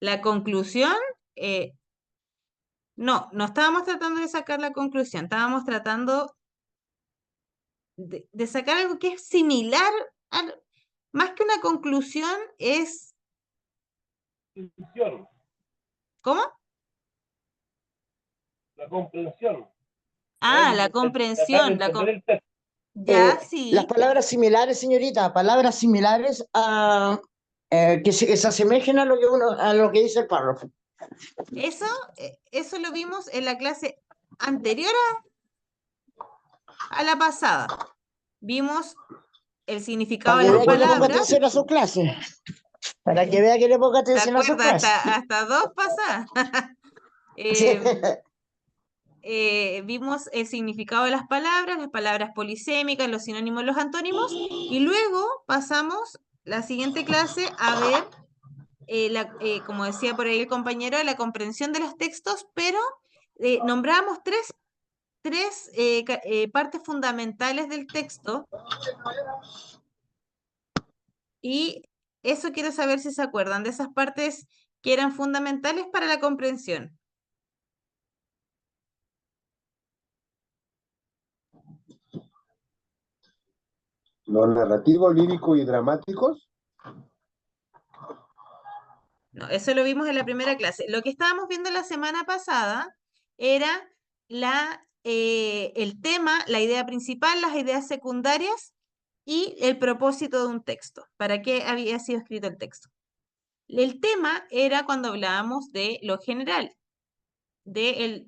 La conclusión, eh, no estábamos tratando de sacar la conclusión, estábamos tratando de sacar algo que es similar, más que una conclusión, es, Comprensión, ¿cómo? la comprensión. Ah, la Tratar de comprensión, entender el texto. ya, Las sí, palabras similares, señorita, palabras similares a, que se asemejen a lo que a lo que dice el párrafo. eso, eso lo vimos en la clase anterior a la pasada. Vimos el significado Para de que las vea que le ponga palabras, atención a su clase. Para que vea que le ponga ¿te atención a su acuerdas? clase. Hasta dos pasadas. Sí. Vimos el significado de las palabras polisémicas, los sinónimos, los antónimos, y luego pasamos la siguiente clase a ver, como decía por ahí el compañero, la comprensión de los textos, pero nombramos tres partes fundamentales del texto, y eso quiero saber si se acuerdan de esas partes que eran fundamentales para la comprensión. Los narrativos, líricos y dramáticos. No, eso lo vimos en la primera clase. Lo que estábamos viendo la semana pasada era el tema, la idea principal, las ideas secundarias y el propósito de un texto. ¿Para qué había sido escrito el texto? El tema era cuando hablábamos de lo general, de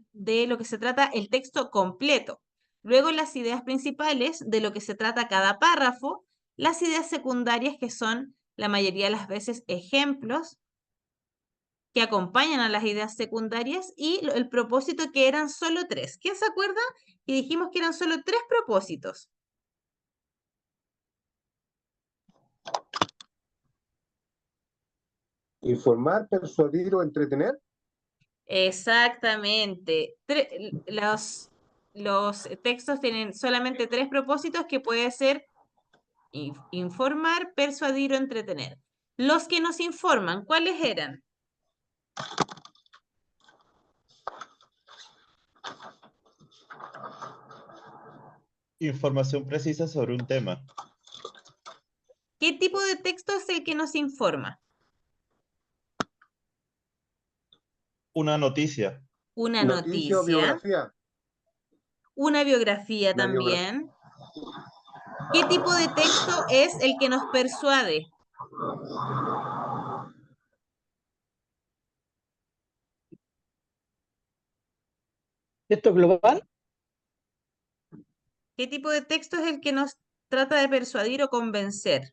lo que se trata el texto completo. Luego las ideas principales, de lo que se trata cada párrafo, las ideas secundarias, que son la mayoría de las veces ejemplos que acompañan a las ideas secundarias, y el propósito, que eran solo tres. ¿Quién se acuerda? Y dijimos que eran solo tres propósitos. Informar, persuadir o entretener. Exactamente. Los textos tienen solamente tres propósitos, que puede ser informar, persuadir o entretener. Los que nos informan, ¿cuáles eran? Información precisa sobre un tema. ¿Qué tipo de texto es el que nos informa? Una noticia. Una Noticia o noticia, biografía. una biografía La biografía. también. ¿Qué tipo de texto es el que nos persuade? ¿Esto es global? ¿Qué tipo de texto es el que nos trata de persuadir o convencer?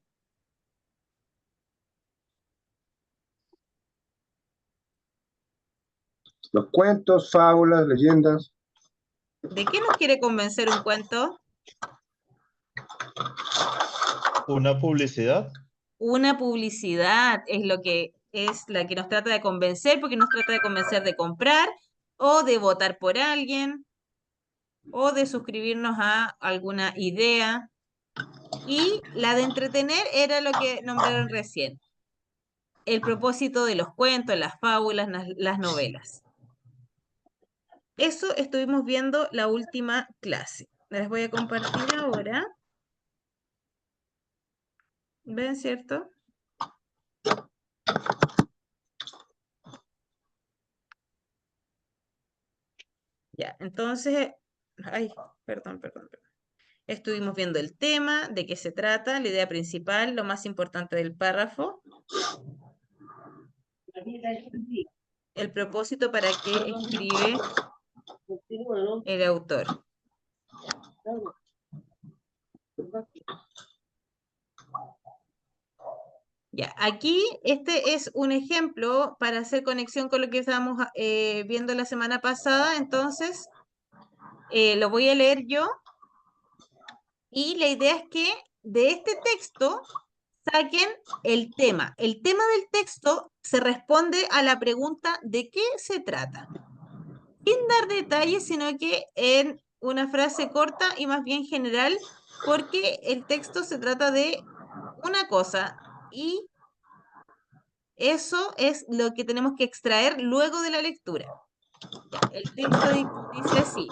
Los cuentos, fábulas, leyendas. ¿De qué nos quiere convencer un cuento? Una publicidad. Una publicidad es la que nos trata de convencer, porque nos trata de convencer de comprar o de votar por alguien o de suscribirnos a alguna idea. Y la de entretener era lo que nombraron recién, el propósito de los cuentos, las fábulas, las novelas. Eso estuvimos viendo la última clase. Les voy a compartir ahora. ¿Ven, cierto? Ya, entonces, ay, perdón. Estuvimos viendo el tema, de qué se trata, la idea principal, lo más importante del párrafo, el propósito para qué escribe el autor. Ya, aquí este es un ejemplo para hacer conexión con lo que estábamos viendo la semana pasada. Entonces, lo voy a leer yo, y la idea es que de este texto saquen el tema. El tema del texto se responde a la pregunta ¿de qué se trata? Sin dar detalles, sino que en una frase corta y más bien general, porque el texto se trata de una cosa, y Eso es lo que tenemos que extraer luego de la lectura. Ya, el texto dice así.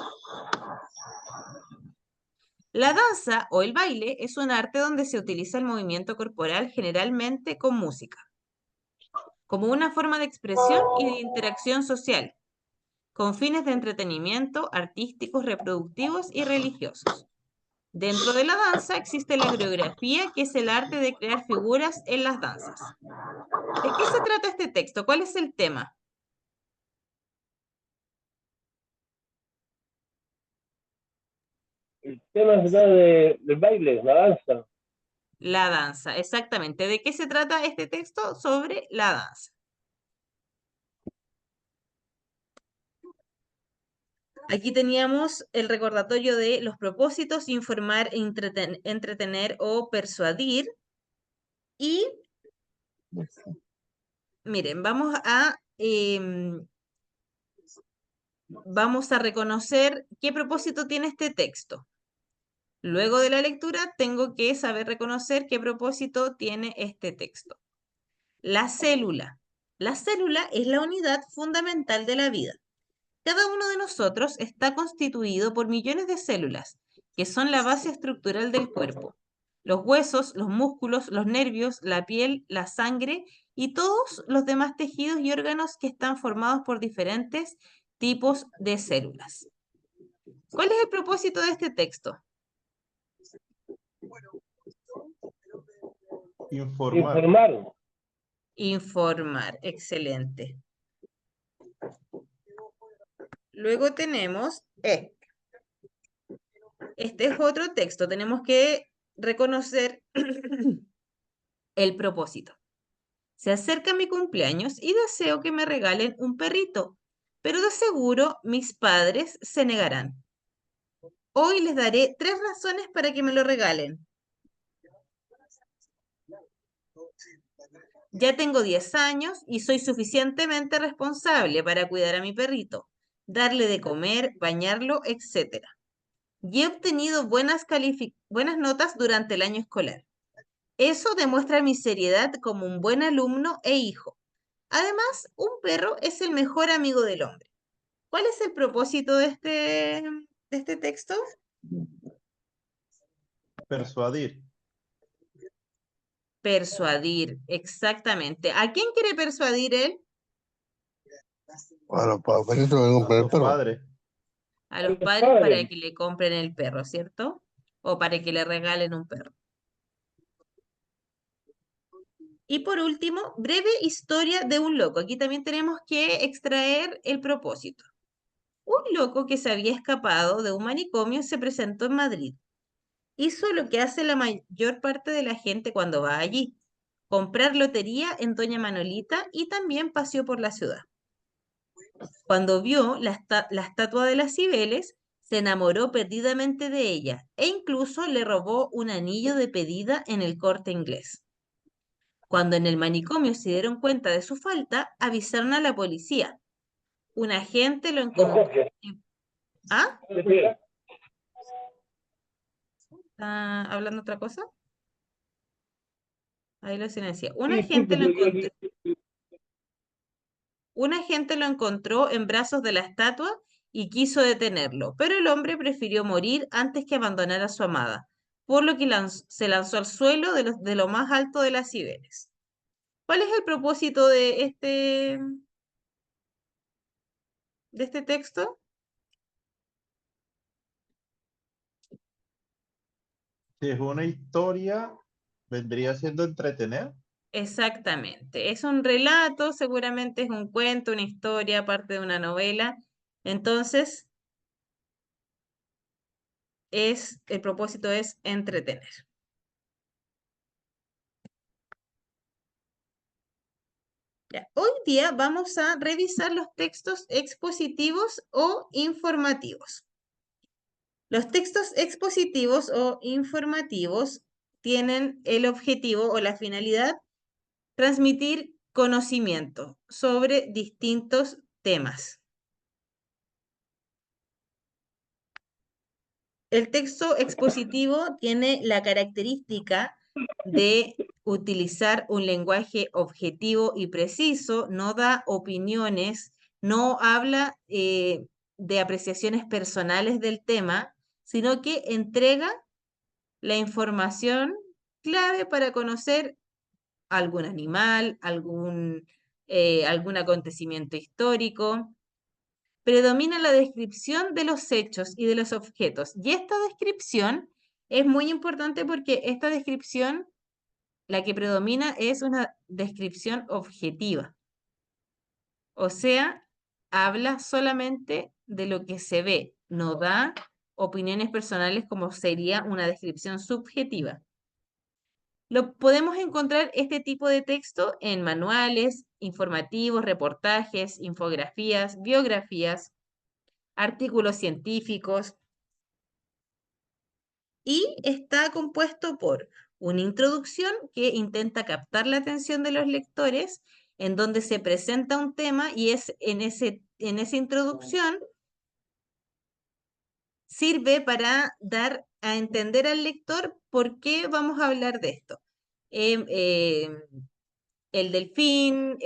La danza o el baile es un arte donde se utiliza el movimiento corporal generalmente con música, como una forma de expresión y de interacción social, con fines de entretenimiento, artísticos, reproductivos y religiosos. Dentro de la danza existe la coreografía, que es el arte de crear figuras en las danzas. ¿De qué se trata este texto? ¿Cuál es el tema? El tema es del baile, la danza. La danza, exactamente. ¿De qué se trata este texto? Sobre la danza. Aquí teníamos el recordatorio de los propósitos: informar, entretener o persuadir. Y miren, vamos a reconocer qué propósito tiene este texto. Luego de la lectura tengo que saber reconocer qué propósito tiene este texto. La célula. La célula es la unidad fundamental de la vida. Cada uno de nosotros está constituido por millones de células, que son la base estructural del cuerpo. Los huesos, los músculos, los nervios, la piel, la sangre y todos los demás tejidos y órganos que están formados por diferentes tipos de células. ¿Cuál es el propósito de este texto? Informar. Informar, excelente. Luego tenemos este es otro texto. Tenemos que reconocer el propósito. Se acerca mi cumpleaños y deseo que me regalen un perrito, pero de seguro mis padres se negarán. Hoy les daré 3 razones para que me lo regalen. Ya tengo 10 años y soy suficientemente responsable para cuidar a mi perrito, darle de comer, bañarlo, etc. Y he obtenido buenas notas durante el año escolar. Eso demuestra mi seriedad como un buen alumno e hijo. Además, un perro es el mejor amigo del hombre. ¿Cuál es el propósito de este texto? Persuadir. Persuadir, exactamente. ¿A quién quiere persuadir él? Bueno, para eso vengo con el perro. Padre. A los Los padres para padres. que le compren el perro, ¿cierto? O para que le regalen un perro. Y por último, breve historia de un loco. Aquí también tenemos que extraer el propósito. Un loco que se había escapado de un manicomio se presentó en Madrid. Hizo lo que hace la mayor parte de la gente cuando va allí: comprar lotería en Doña Manolita, y también paseó por la ciudad. Cuando vio la estatua de las Cibeles, se enamoró perdidamente de ella e incluso le robó un anillo de pedida en el Corte Inglés. Cuando en el manicomio se dieron cuenta de su falta, avisaron a la policía. Un agente lo No, encontró. Jorge. ¿Ah? Decía, ¿Está hablando otra cosa? Ahí lo silencié. disculpe, Un agente lo encontró en brazos de la estatua y quiso detenerlo, pero el hombre prefirió morir antes que abandonar a su amada, por lo que se lanzó al suelo de lo más alto de las Cibeles. ¿Cuál es el propósito de este texto? Si es una historia, vendría siendo entretener. Exactamente. Es un relato, seguramente es un cuento, una historia, parte de una novela. Entonces, el propósito es entretener. Ya, hoy día vamos a revisar los textos expositivos o informativos. Los textos expositivos o informativos tienen el objetivo o la finalidad transmitir conocimiento sobre distintos temas. El texto expositivo tiene la característica de utilizar un lenguaje objetivo y preciso, no da opiniones, no habla de apreciaciones personales del tema, sino que entrega la información clave para conocer algún animal, algún acontecimiento histórico. Predomina la descripción de los hechos y de los objetos. Y esta descripción es muy importante porque esta descripción, la que predomina, es una descripción objetiva. O sea, habla solamente de lo que se ve, no da opiniones personales como sería una descripción subjetiva. Podemos encontrar este tipo de texto en manuales, informativos, reportajes, infografías, biografías, artículos científicos, y está compuesto por una introducción que intenta captar la atención de los lectores, en donde se presenta un tema y es en esa introducción sirve para dar a entender al lector por qué vamos a hablar de esto. El delfín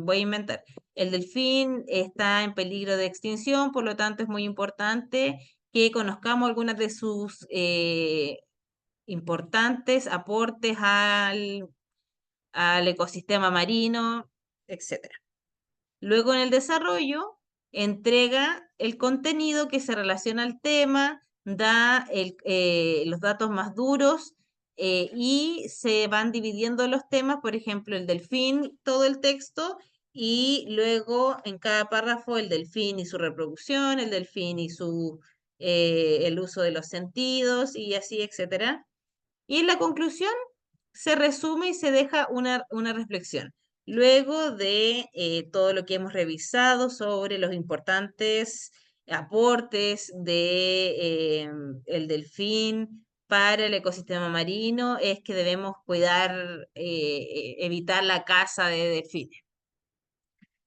voy a inventar, el delfín está en peligro de extinción, por lo tanto es muy importante que conozcamos algunas de sus importantes aportes al ecosistema marino, etc. Luego en el desarrollo entrega el contenido que se relaciona al tema, da los datos más duros y se van dividiendo los temas, por ejemplo, el delfín, todo el texto, y luego en cada párrafo el delfín y su reproducción, el delfín y el uso de los sentidos y así, etc. Y en la conclusión se resume y se deja una reflexión. Luego de todo lo que hemos revisado sobre los importantes aportes de el delfín para el ecosistema marino, es que debemos cuidar, evitar la caza de delfines.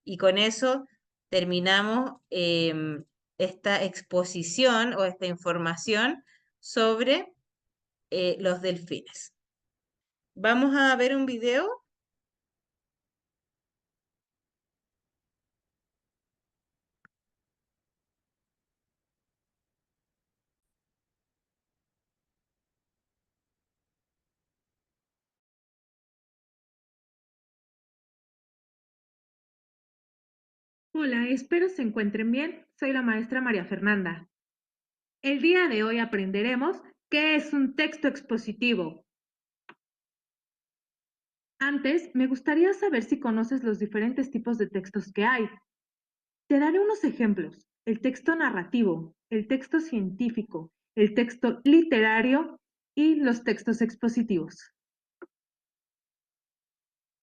Y con eso terminamos esta exposición o esta información sobre los delfines. Vamos a ver un video. Hola, espero se encuentren bien. Soy la maestra María Fernanda. El día de hoy aprenderemos qué es un texto expositivo. Antes, me gustaría saber si conoces los diferentes tipos de textos que hay. Te daré unos ejemplos: el texto narrativo, el texto científico, el texto literario y los textos expositivos.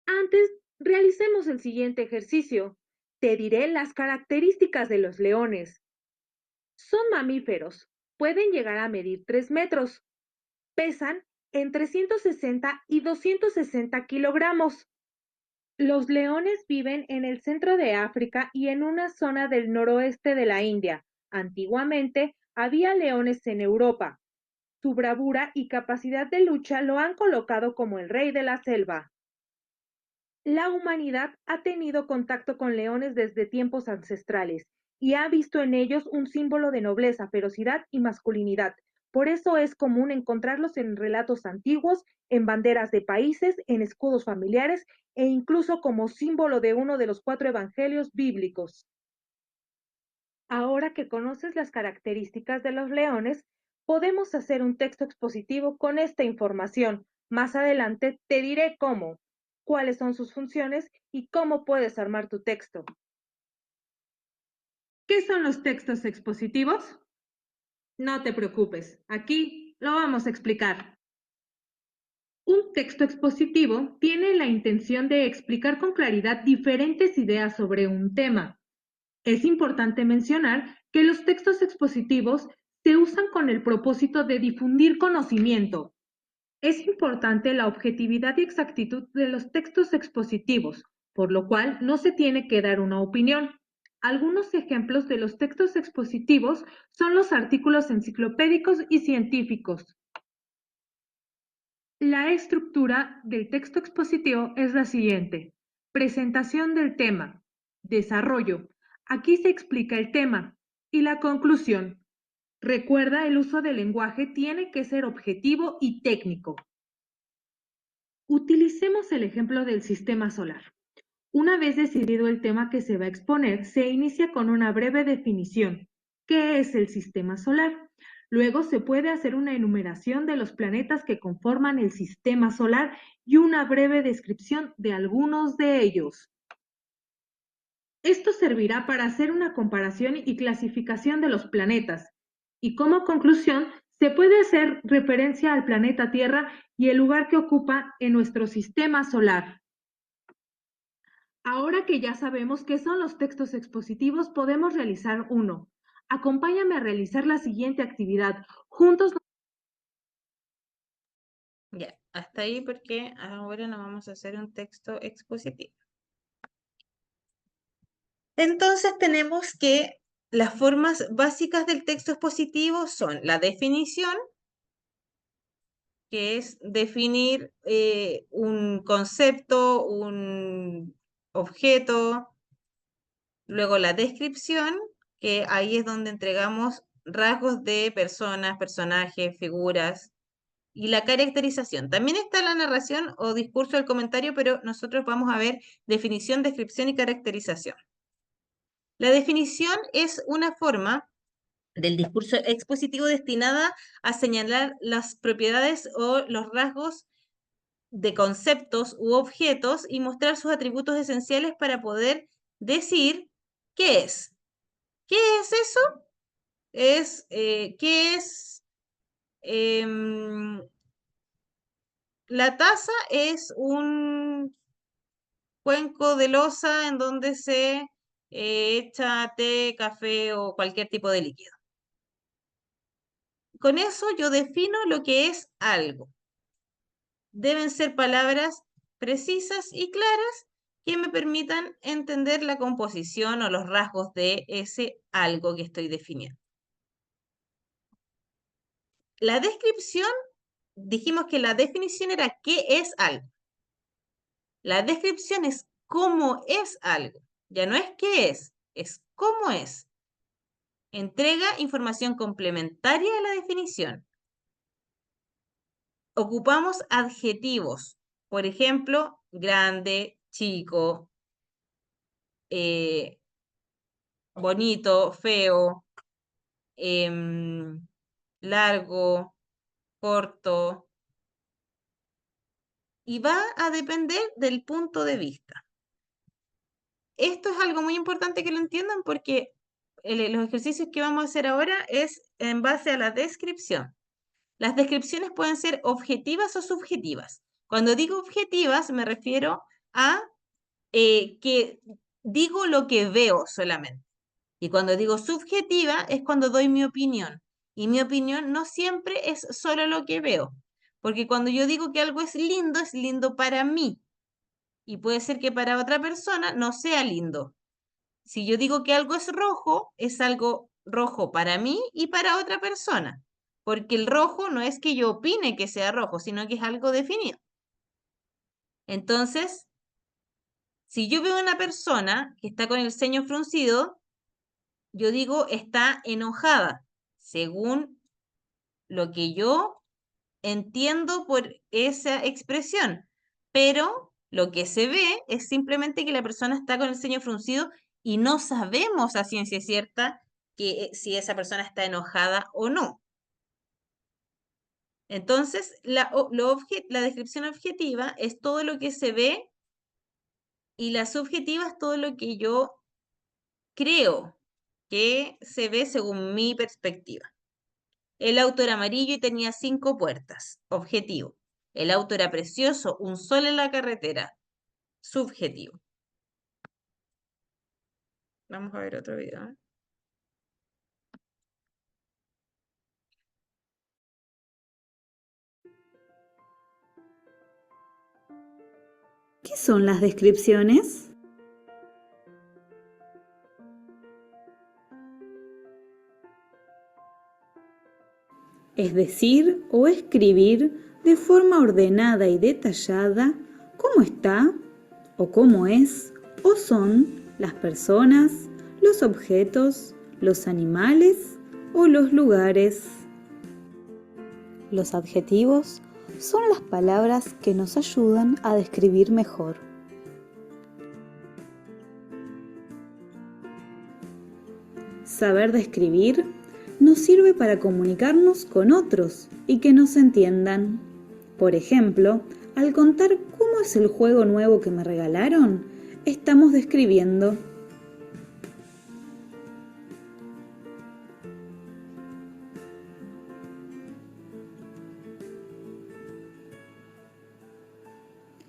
Antes, realicemos el siguiente ejercicio. Te diré las características de los leones. Son mamíferos. Pueden llegar a medir 3 metros. Pesan entre 160 y 260 kilogramos. Los leones viven en el centro de África y en una zona del noroeste de la India. Antiguamente había leones en Europa. Su bravura y capacidad de lucha lo han colocado como el rey de la selva. La humanidad ha tenido contacto con leones desde tiempos ancestrales y ha visto en ellos un símbolo de nobleza, ferocidad y masculinidad. Por eso es común encontrarlos en relatos antiguos, en banderas de países, en escudos familiares e incluso como símbolo de uno de los 4 evangelios bíblicos. Ahora que conoces las características de los leones, podemos hacer un texto expositivo con esta información. Más adelante te diré cómo, cuáles son sus funciones y cómo puedes armar tu texto. ¿Qué son los textos expositivos? No te preocupes, aquí lo vamos a explicar. Un texto expositivo tiene la intención de explicar con claridad diferentes ideas sobre un tema. Es importante mencionar que los textos expositivos se usan con el propósito de difundir conocimiento. Es importante la objetividad y exactitud de los textos expositivos, por lo cual no se tiene que dar una opinión. Algunos ejemplos de los textos expositivos son los artículos enciclopédicos y científicos. La estructura del texto expositivo es la siguiente. Presentación del tema. Desarrollo. Aquí se explica el tema. Y la conclusión. Recuerda, el uso del lenguaje tiene que ser objetivo y técnico. Utilicemos el ejemplo del sistema solar. Una vez decidido el tema que se va a exponer, se inicia con una breve definición. ¿Qué es el sistema solar? Luego se puede hacer una enumeración de los planetas que conforman el sistema solar y una breve descripción de algunos de ellos. Esto servirá para hacer una comparación y clasificación de los planetas. Y como conclusión, se puede hacer referencia al planeta Tierra y el lugar que ocupa en nuestro sistema solar. Ahora que ya sabemos qué son los textos expositivos, podemos realizar uno. Acompáñame a realizar la siguiente actividad. Juntos. Ya, hasta ahí porque ahora nos vamos a hacer un texto expositivo. Entonces tenemos que las formas básicas del texto expositivo son la definición, que es definir un concepto, un objeto. Luego la descripción, que ahí es donde entregamos rasgos de personas, personajes, figuras. Y la caracterización. También está la narración o discurso del comentario, pero nosotros vamos a ver definición, descripción y caracterización. La definición es una forma del discurso expositivo destinada a señalar las propiedades o los rasgos de conceptos u objetos y mostrar sus atributos esenciales para poder decir qué es. ¿Qué es eso? ¿Qué es? La taza es un cuenco de loza en donde se echa té, café o cualquier tipo de líquido. Con eso yo defino lo que es algo. Deben ser palabras precisas y claras que me permitan entender la composición o los rasgos de ese algo que estoy definiendo. La descripción, dijimos que la definición era qué es algo. La descripción es cómo es algo. Ya no es qué es cómo es. Entrega información complementaria a la definición. Ocupamos adjetivos. Por ejemplo, grande, chico, bonito, feo, largo, corto. Y va a depender del punto de vista. Esto es algo muy importante que lo entiendan porque los ejercicios que vamos a hacer ahora es en base a la descripción. Las descripciones pueden ser objetivas o subjetivas. Cuando digo objetivas me refiero a que digo lo que veo solamente. Y cuando digo subjetiva es cuando doy mi opinión. Y mi opinión no siempre es solo lo que veo. Porque cuando yo digo que algo es lindo para mí. Y puede ser que para otra persona no sea lindo. Si yo digo que algo es algo rojo para mí y para otra persona. Porque el rojo no es que yo opine que sea rojo, sino que es algo definido. Entonces, si yo veo a una persona que está con el ceño fruncido, yo digo está enojada, según lo que yo entiendo por esa expresión. Pero lo que se ve es simplemente que la persona está con el ceño fruncido y no sabemos a ciencia cierta que si esa persona está enojada o no. Entonces, la descripción objetiva es todo lo que se ve y la subjetiva es todo lo que yo creo que se ve según mi perspectiva. El auto era amarillo y tenía 5 puertas. Objetivo. El auto era precioso, un sol en la carretera. Subjetivo. Vamos a ver otro video. ¿Qué son las descripciones? Es decir o escribir de forma ordenada y detallada cómo está o cómo es o son las personas, los objetos, los animales o los lugares. Los adjetivos son las palabras que nos ayudan a describir mejor. Saber describir nos sirve para comunicarnos con otros y que nos entiendan. Por ejemplo, al contar cómo es el juego nuevo que me regalaron, estamos describiendo.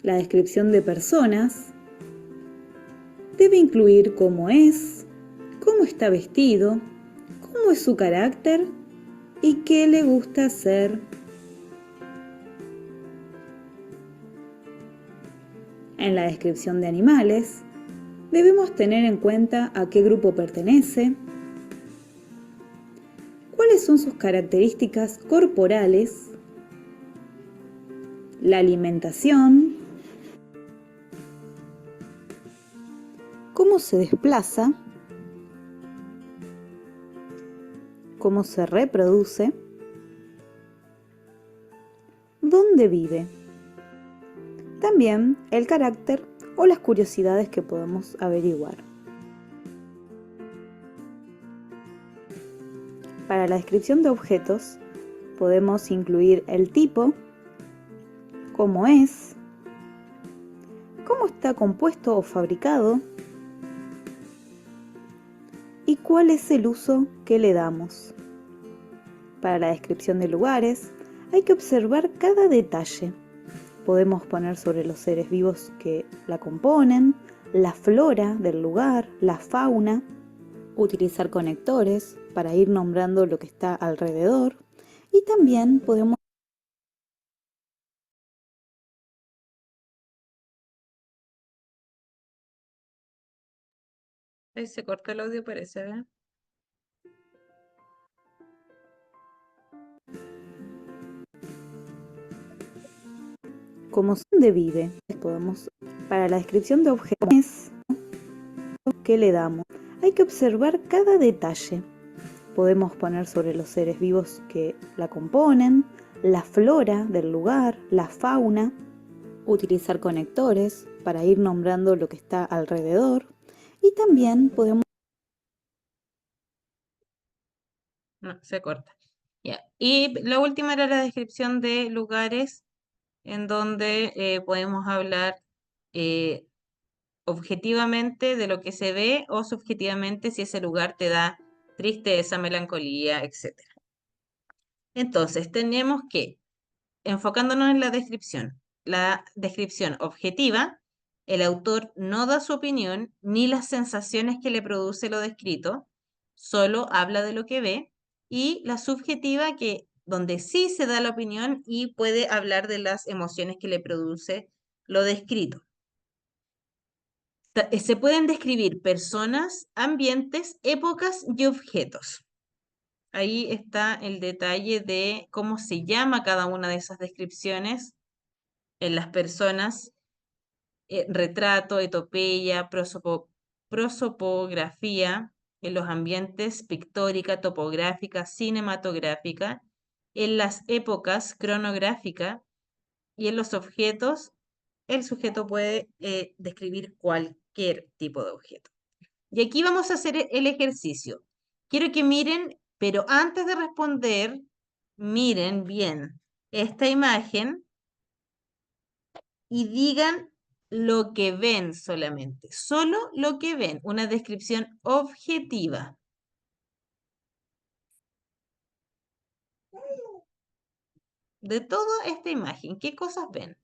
La descripción de personas debe incluir cómo es, cómo está vestido, cómo es su carácter y qué le gusta hacer. En la descripción de animales, debemos tener en cuenta a qué grupo pertenece, cuáles son sus características corporales, la alimentación, cómo se desplaza, cómo se reproduce, dónde vive. También el carácter o las curiosidades que podemos averiguar. Para la descripción de objetos, podemos incluir el tipo, cómo es, cómo está compuesto o fabricado y cuál es el uso que le damos. Para la descripción de lugares, hay que observar cada detalle. Podemos poner sobre los seres vivos que la componen, la flora del lugar, la fauna, utilizar conectores para ir nombrando lo que está alrededor y también podemos Ahí se cortó el audio, parece, ¿verdad? cómo dónde vive. Podemos, para la descripción de objetos que le damos, hay que observar cada detalle. Podemos poner sobre los seres vivos que la componen, la flora del lugar, la fauna, utilizar conectores para ir nombrando lo que está alrededor y también podemos... No, se corta. Ya. Y la última era la descripción de lugares en donde podemos hablar objetivamente de lo que se ve o subjetivamente si ese lugar te da tristeza, melancolía, etc. Entonces, tenemos que, enfocándonos en la descripción objetiva, el autor no da su opinión ni las sensaciones que le produce lo descrito, solo habla de lo que ve, y la subjetiva, donde sí se da la opinión y puede hablar de las emociones que le produce lo descrito. Se pueden describir personas, ambientes, épocas y objetos. Ahí está el detalle de cómo se llama cada una de esas descripciones. En las personas, retrato, etopeya, prosopografía. En los ambientes, pictórica, topográfica, cinematográfica. En las épocas, cronográfica. Y en los objetos, el sujeto puede describir cualquier tipo de objeto. Y aquí vamos a hacer el ejercicio. Quiero que miren, pero antes de responder, miren bien esta imagen y digan lo que ven solamente. Solo lo que ven, una descripción objetiva. De toda esta imagen, ¿qué cosas ven?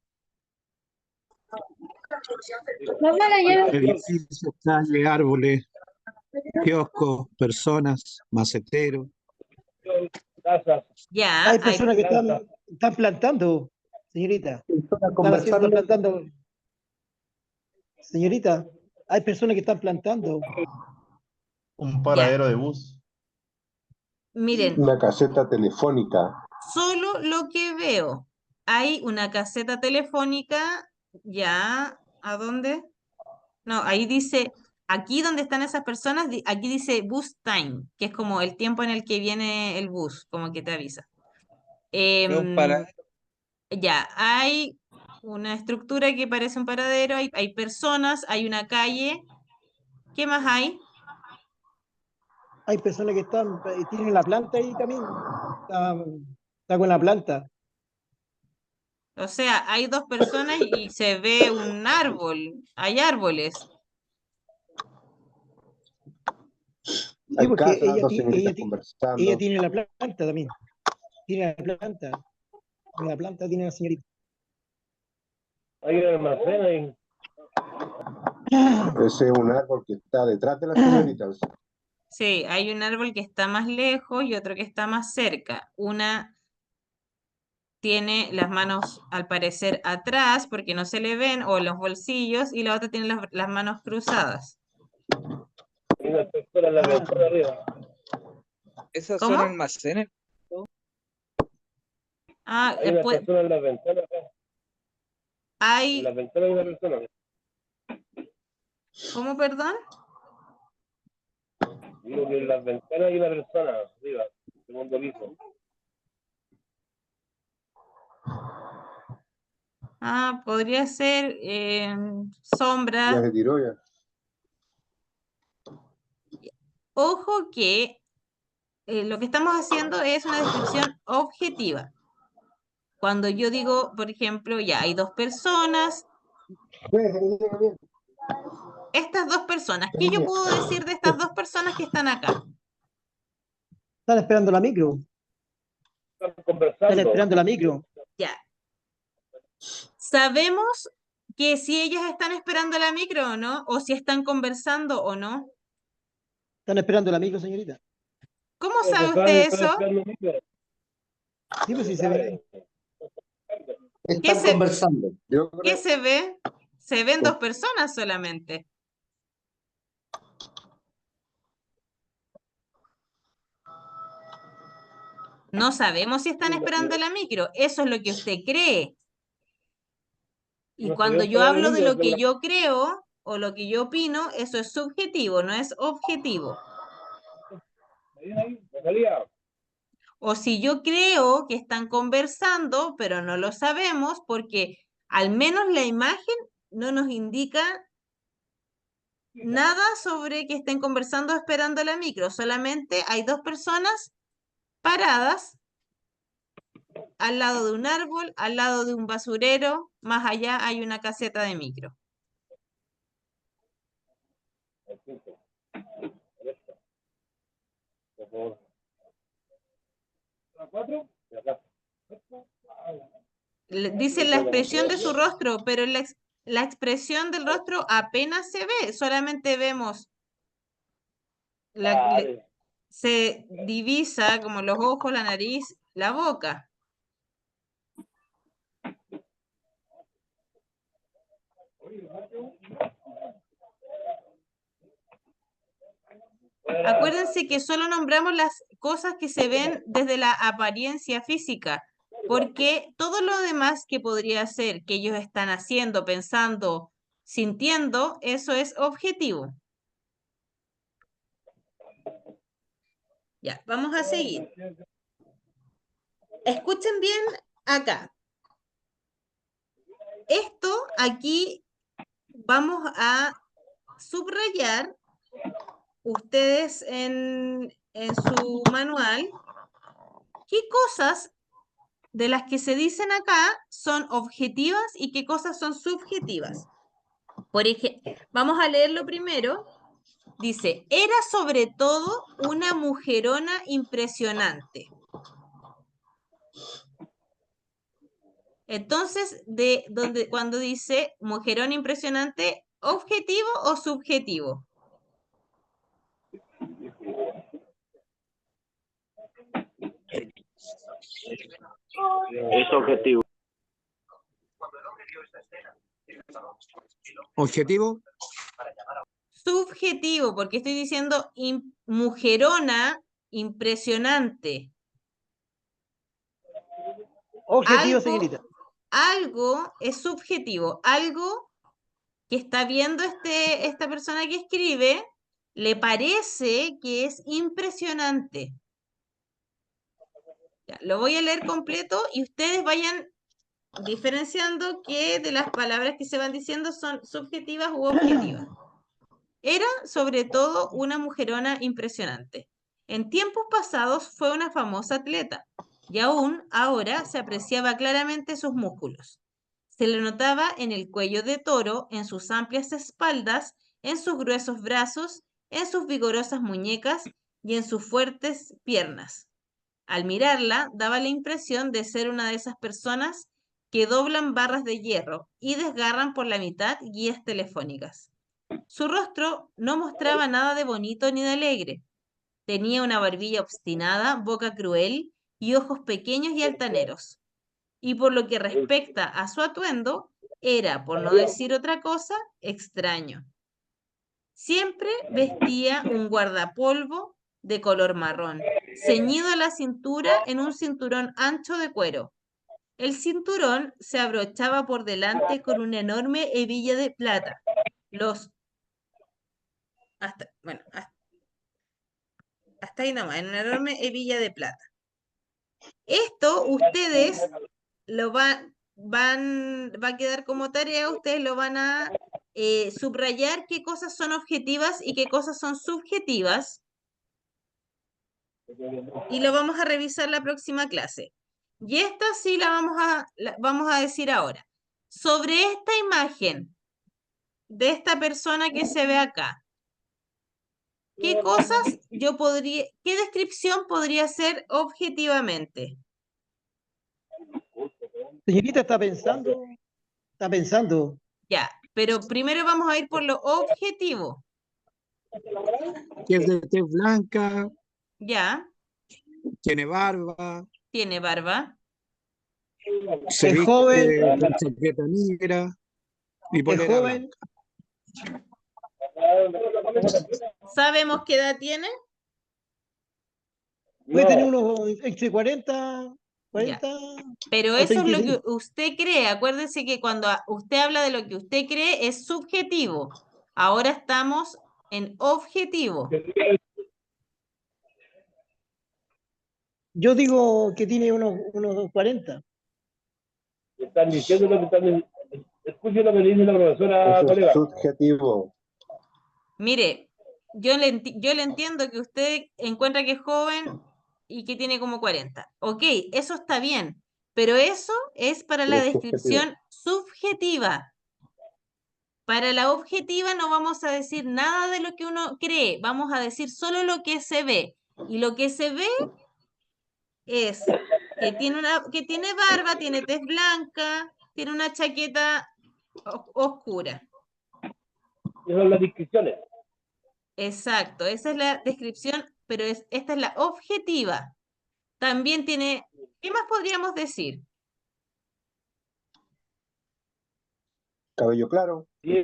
Edificios, calle, árboles, kioscos, personas, maceteros. Casas. Ya, Hay personas que están plantando, señorita. Están plantando. Señorita, hay personas que están plantando. Un paradero de bus. miren, Una caseta telefónica. solo lo que veo. hay una caseta telefónica, ya, ¿a dónde? No, ahí dice, aquí donde están esas personas, aquí dice bus time, que es como el tiempo en el que viene el bus, como que te avisa. Ya, hay una estructura que parece un paradero, hay personas, hay una calle. ¿Qué más hay? Hay personas que tienen la planta ahí también. Está con la planta. O sea, hay dos personas y se ve un árbol, hay árboles. Sí, Hay porque casas, dos señoritas conversando. ella tiene la planta también. Tiene la planta. En la planta tiene la señorita. Hay un almacén ahí. Ese es un árbol que está detrás de la señorita. Sí, hay un árbol que está más lejos y otro que está más cerca. Una tiene las manos, al parecer, atrás porque no se le ven, o en los bolsillos, y la otra tiene las manos cruzadas. Hay una persona en la ventana arriba. ¿Esas ¿Cómo? son almacenes? Ah, Hay una persona en la ventana acá. En hay, la ventana hay una persona. ¿cómo, perdón? Digo que en la ventana hay una persona arriba, segundo piso. Ah, podría ser sombra. Ya se tiró ya. Ojo que lo que estamos haciendo es una descripción objetiva. Cuando yo digo, por ejemplo, ya hay dos personas, estas dos personas, ¿qué yo puedo decir de estas dos personas que están acá? Están esperando la micro. Están conversando. Están esperando la micro. Ya. Sabemos que si ellas están esperando la micro o no, o si están conversando o no. Están esperando la micro, señorita. ¿Cómo sabe usted eso? Sí, pues sí se ve. Están conversando. ¿Qué se ve? Se ven dos personas solamente. No sabemos si están esperando la micro. Eso es lo que usted cree. Y No cuando se ve yo para hablo la de lo micro, que yo creo o lo que yo opino, eso es subjetivo, no es objetivo. ahí, Rosalía. O si yo creo que están conversando, pero no lo sabemos porque al menos la imagen no nos indica nada sobre que estén conversando o esperando la micro. Solamente hay dos personas paradas al lado de un árbol, al lado de un basurero, más allá hay una caseta de micro. Dice la expresión de su rostro, pero la expresión del rostro apenas se ve, solamente vemos, se divisa como los ojos, la nariz, la boca. Acuérdense que solo nombramos las cosas que se ven desde la apariencia física, porque todo lo demás que podría ser que ellos están haciendo, pensando, sintiendo, eso es objetivo. Ya, vamos a seguir. Escuchen bien acá. Esto aquí vamos a subrayar ustedes en su manual qué cosas de las que se dicen acá son objetivas y qué cosas son subjetivas. Por ejemplo, vamos a leerlo primero. Dice, era sobre todo una mujerona impresionante. Entonces, cuando dice mujerona impresionante, ¿objetivo o subjetivo? Es objetivo. ¿Objetivo? Subjetivo, porque estoy diciendo mujerona impresionante. Objetivo, Algo, señorita. algo es subjetivo, algo que está viendo esta persona que escribe, le parece que es impresionante. Ya, lo voy a leer completo y ustedes vayan diferenciando qué de las palabras que se van diciendo son subjetivas u objetivas. Era sobre todo una mujerona impresionante. En tiempos pasados fue una famosa atleta y aún ahora se apreciaba claramente sus músculos. Se le notaba en el cuello de toro, en sus amplias espaldas, en sus gruesos brazos, en sus vigorosas muñecas y en sus fuertes piernas. Al mirarla, daba la impresión de ser una de esas personas que doblan barras de hierro y desgarran por la mitad guías telefónicas. Su rostro no mostraba nada de bonito ni de alegre. Tenía una barbilla obstinada, boca cruel y ojos pequeños y altaneros. Y por lo que respecta a su atuendo, era, por no decir otra cosa, extraño. Siempre vestía un guardapolvo de color marrón, ceñido a la cintura en un cinturón ancho de cuero. El cinturón se abrochaba por delante con una enorme hebilla de plata. Hasta ahí nomás, en una enorme hebilla de plata. Esto ustedes lo va a quedar como tarea, ustedes lo van a subrayar qué cosas son objetivas y qué cosas son subjetivas. Y lo vamos a revisar la próxima clase. Y esta sí la vamos a decir ahora. Sobre esta imagen de esta persona que se ve acá, ¿qué qué descripción podría ser objetivamente? Señorita, está pensando. Ya, pero primero vamos a ir por lo objetivo. Que es de tez blanca, Ya, tiene barba, tiene barba, se Es viste joven, con chaqueta negra y es polera joven, blanca. ¿sabemos qué edad tiene? puede tener unos entre 40, Ya. 40 Pero o eso es lo 35. que usted cree. Acuérdese que cuando usted habla de lo que usted cree es subjetivo. Ahora estamos en objetivo. Yo digo que tiene unos 40. Están diciendo lo que están. Escuchen lo que dice la profesora, Eso es colega. subjetivo. Mire, yo le entiendo que usted encuentra que es joven y que tiene como 40. Ok, eso está bien, pero eso es para la Es subjetivo. descripción subjetiva. Para la objetiva no vamos a decir nada de lo que uno cree, vamos a decir solo lo que se ve. Y lo que se ve es que tiene barba, tiene tez blanca, tiene una chaqueta oscura. Esas son las descripciones. Exacto, esa es la descripción, pero esta es la objetiva. También tiene, ¿qué más podríamos decir? Cabello claro. Y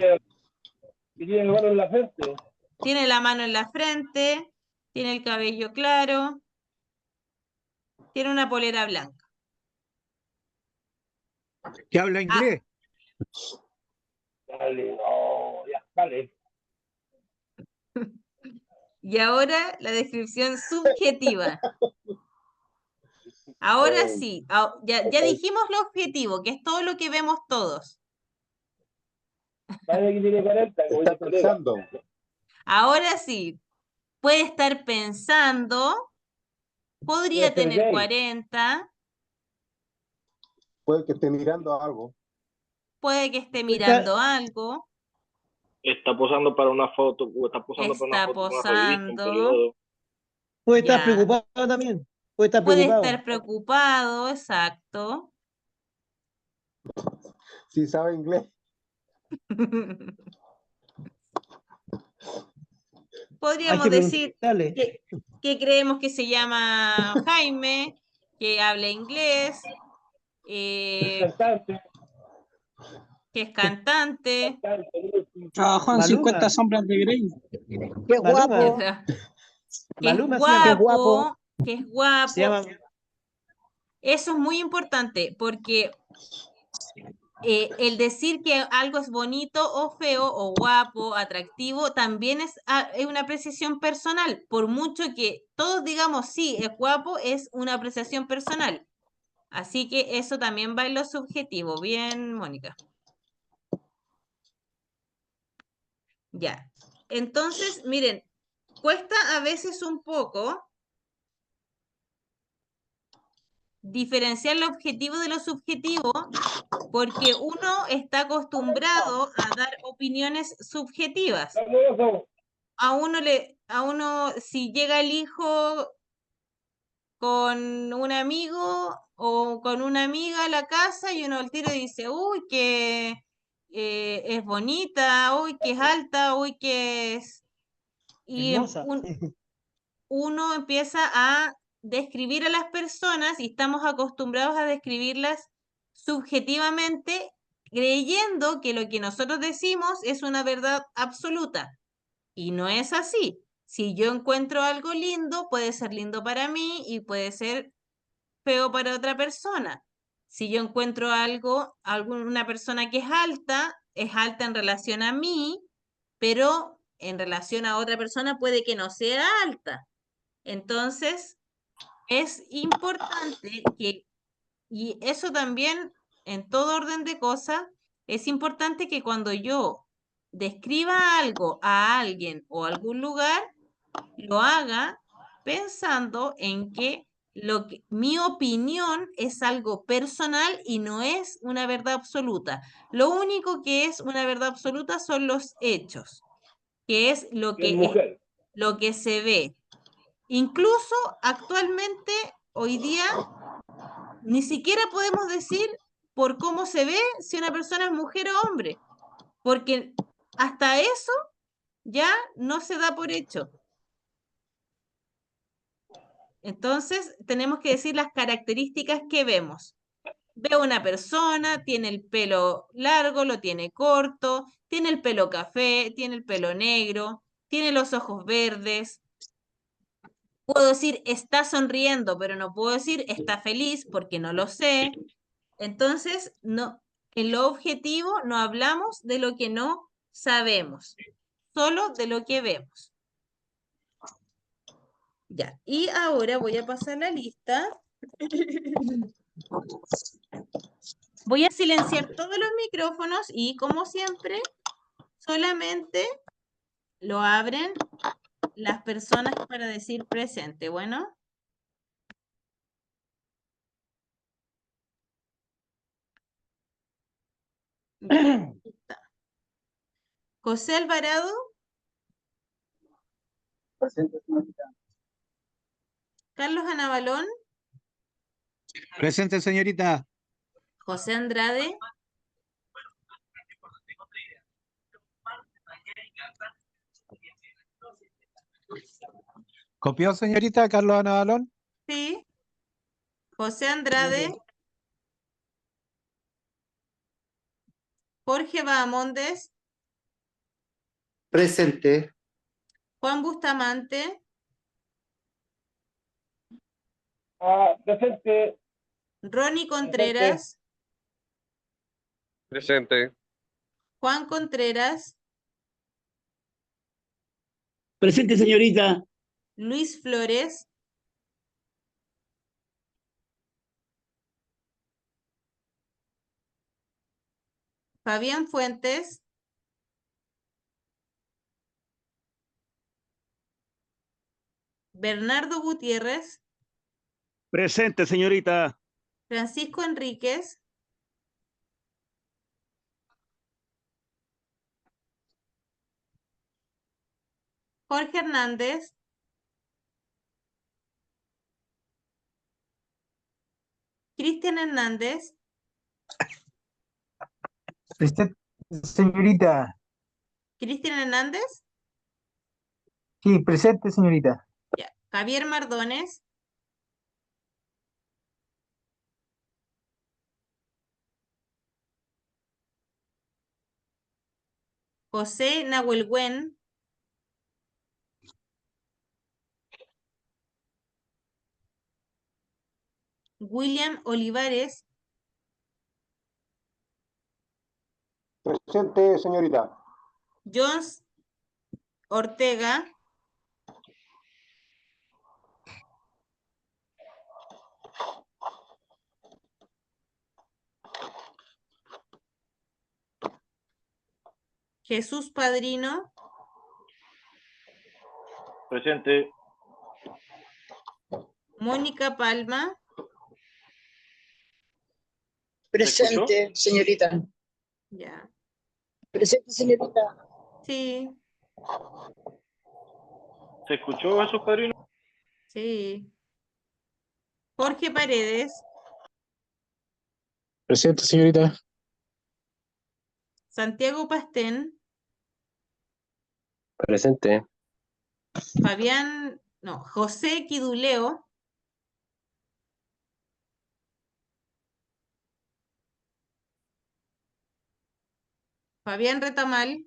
tiene el mano en la frente. Tiene la mano en la frente, tiene el cabello claro, tiene una polera blanca. Que habla inglés. Dale, no, ya, dale. Y ahora la descripción subjetiva. Ahora sí, ya dijimos lo objetivo, que es todo lo que vemos todos. Parece que tiene 40. como Está dice el colega. pensando. Ahora sí, puede estar pensando, podría Puede ser tener gay. 40, Puede que esté mirando algo. puede que esté mirando algo, Está posando para una foto, o está posando para una está foto, para una revista, un posando, periodo. Puede estar ya. preocupado también. Puede estar Puede preocupado. estar preocupado, exacto. Si sabe inglés. Hay Podríamos que decir preguntarle. que creemos que se llama Jaime, que habla inglés, Cantante, que es cantante. Trabajó en Maluma. 50 sombras de Grey. Qué Maluma. guapo. Que es Maluma se llama. Qué guapo. guapo, que es guapo. Se llama Eso es muy importante porque el decir que algo es bonito o feo, o guapo, atractivo, también es una apreciación personal. Por mucho que todos digamos sí, es guapo, es una apreciación personal. Así que eso también va en lo subjetivo. Bien, Mónica. Ya. Entonces, miren, cuesta a veces un poco diferenciar lo objetivo de lo subjetivo, porque uno está acostumbrado a dar opiniones subjetivas. A uno, si llega el hijo con un amigo o con una amiga a la casa y uno al tiro dice, uy, que es bonita, uy, que es alta, uy, que es... Y Hermosa. uno empieza a describir a las personas y estamos acostumbrados a describirlas subjetivamente, creyendo que lo que nosotros decimos es una verdad absoluta. Y no es así. Si yo encuentro algo lindo, puede ser lindo para mí y puede ser feo para otra persona. Si yo encuentro algo, alguna persona que es alta en relación a mí, pero en relación a otra persona puede que no sea alta. Entonces, es importante que, y eso también en todo orden de cosas, es importante que cuando yo describa algo a alguien o algún lugar, lo haga pensando en que mi opinión es algo personal y no es una verdad absoluta. Lo único que es una verdad absoluta son los hechos, que es lo que se ve. Incluso actualmente, hoy día, ni siquiera podemos decir por cómo se ve si una persona es mujer o hombre, porque hasta eso ya no se da por hecho. Entonces, tenemos que decir las características que vemos. Veo una persona, tiene el pelo largo, lo tiene corto, tiene el pelo café, tiene el pelo negro, tiene los ojos verdes. Puedo decir está sonriendo, pero no puedo decir está feliz porque no lo sé. Entonces, no, en lo objetivo no hablamos de lo que no sabemos, solo de lo que vemos. Ya, y ahora voy a pasar la lista. Voy a silenciar todos los micrófonos y, como siempre, solamente lo abren las personas para decir presente. Bueno. Ya, está. José Alvarado. Presente, señorita. Carlos Anabalón. Presente, señorita. José Andrade. ¿Copió, señorita, Carlos Anabalón? Sí. José Andrade. Jorge Bahamondes. Presente. Juan Bustamante. Presente. Ronnie Contreras. Presente. Juan Contreras. Presente, señorita. Luis Flores. Fabián Fuentes. Bernardo Gutiérrez. Presente, señorita. Francisco Enríquez. Jorge Hernández. Cristian Hernández. Presente, señorita. Cristian Hernández. Sí, presente, señorita. Ya. Javier Mardones. José Nahuelgüen. William Olivares. Presente, señorita. Jones Ortega. Jesús Padrino. Presente. Mónica Palma. Presente, señorita. Ya. Presente, señorita. Sí, ¿Se escuchó Jesús Padrino? sí. Jorge Paredes. Presente, señorita. Santiago Pastén. Presente. José Quiduleo. Fabián Retamal.